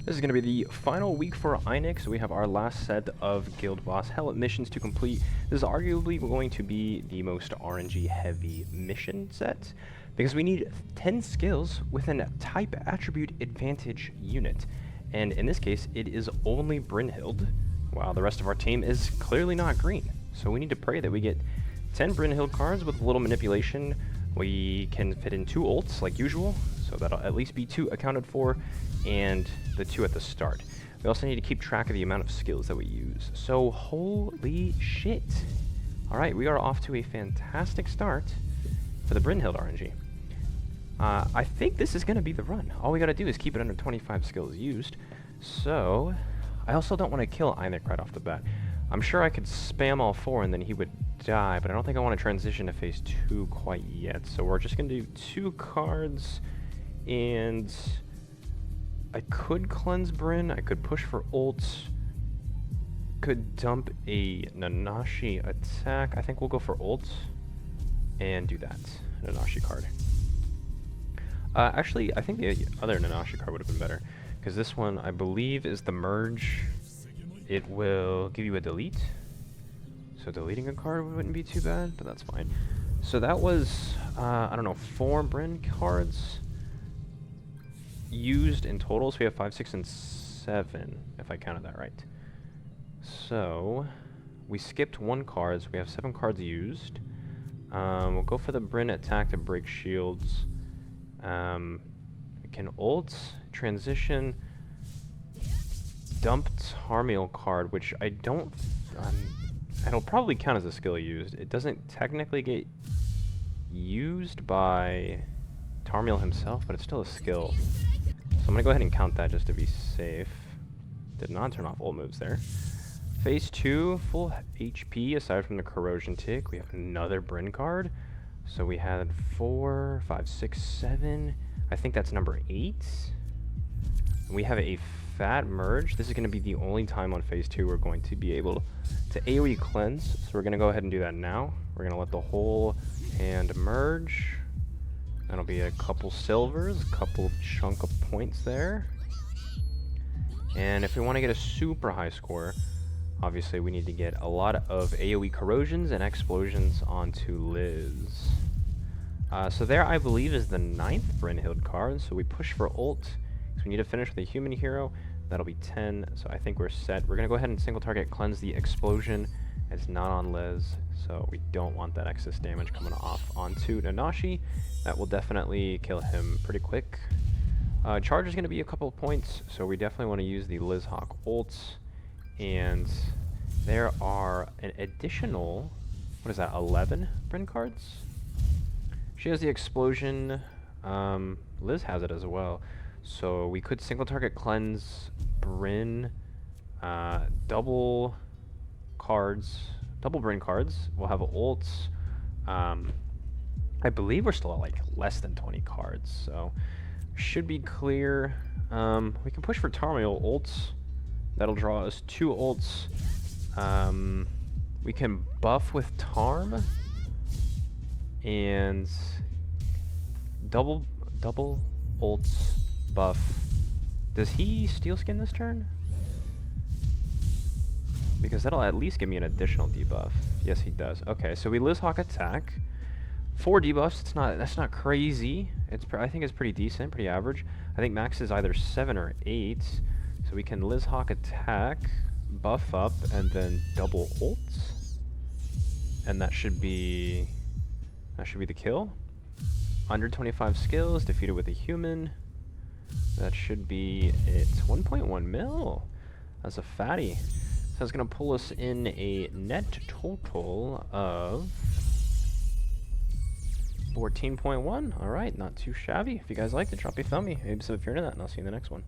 This is going to be the final week for Einek, so we have our last set of Guild Boss Hell missions to complete. This is arguably going to be the most RNG heavy mission set, because we need 10 skills with a type attribute advantage unit. And in this case, it is only Brynhild, while the rest of our team is clearly not green. So we need to pray that we get 10 Brynhild cards with a little manipulation. We can fit in 2 ults like usual, so that'll at least be 2 accounted for, and the 2 at the start. We also need to keep track of the amount of skills that we use. So holy shit. Alright, we are off to a fantastic start for the Brynhild RNG. I think this is going to be the run. All we got to do is keep it under 25 skills used. So, I also don't want to kill Einek right off the bat. I'm sure I could spam all 4 and then he would die, but I don't think I want to transition to phase 2 quite yet. So we're just going to do 2 cards, and I could cleanse Bryn, I could push for ults, could dump a Nanashi attack. I think we'll go for ults and do that. Nanashi card. Actually, I think the other Nanashi card would have been better, because this one, I believe, is the merge. It will give you a delete, so deleting a card wouldn't be too bad, but that's fine. So that was, I don't know, 4 Bryn cards used in total, so we have 5, 6, and 7, if I counted that right. So, we skipped 1 card, so we have 7 cards used. We'll go for the Bryn attack to break shields. We can ult, transition, dump Tarmiel card, which I don't... it'll probably count as a skill used. It doesn't technically get used by Tarmiel himself, but it's still a skill. So I'm going to go ahead and count that just to be safe. Did not turn off ult moves there. Phase 2, full HP aside from the corrosion tick. We have another Bryn card. So we had 4, 5, 6, 7. I think that's number 8. And we have a fat merge. This is going to be the only time on phase 2 we're going to be able to AoE cleanse. So we're going to go ahead and do that now. We're going to let the whole hand merge. That'll be a couple silvers, a couple chunk of points there. And if we want to get a super high score, obviously we need to get a lot of AoE corrosions and explosions onto Liz. So there, I believe, is the 9th Brynhild card. So we push for ult, so we need to finish with a human hero. That'll be 10, so I think we're set. We're going to go ahead and single target cleanse the explosion. It's not on Liz, so we don't want that excess damage coming off onto Nanashi. That will definitely kill him pretty quick. Charge is going to be a couple of points, so we definitely want to use the Liz Hawk ults. And there are an additional, what is that, 11 Bryn cards? She has the explosion, Liz has it as well. So we could single target cleanse Bryn, double Bryn cards. We'll have ults. I believe we're still at like less than 20 cards, so should be clear. We can push for Tarmiel ults. That'll draw us 2 ults. We can buff with Tarm and double ults buff. Does he steel skin this turn? Because that'll at least give me an additional debuff. Yes, he does. Okay, so we Liz Hawk attack. 4 debuffs. That's not crazy. I think it's pretty decent, pretty average. I think max is either 7 or 8. So we can Liz Hawk attack, buff up, and then double ults. And that should be the kill. Under 25 skills, defeated with a human. That should be it. 1.1 mil. That's a fatty. So that's going to pull us in a net total of 14.1. Alright, not too shabby. If you guys liked it, drop a thumbie. Maybe sub if you're into that, and I'll see you in the next one.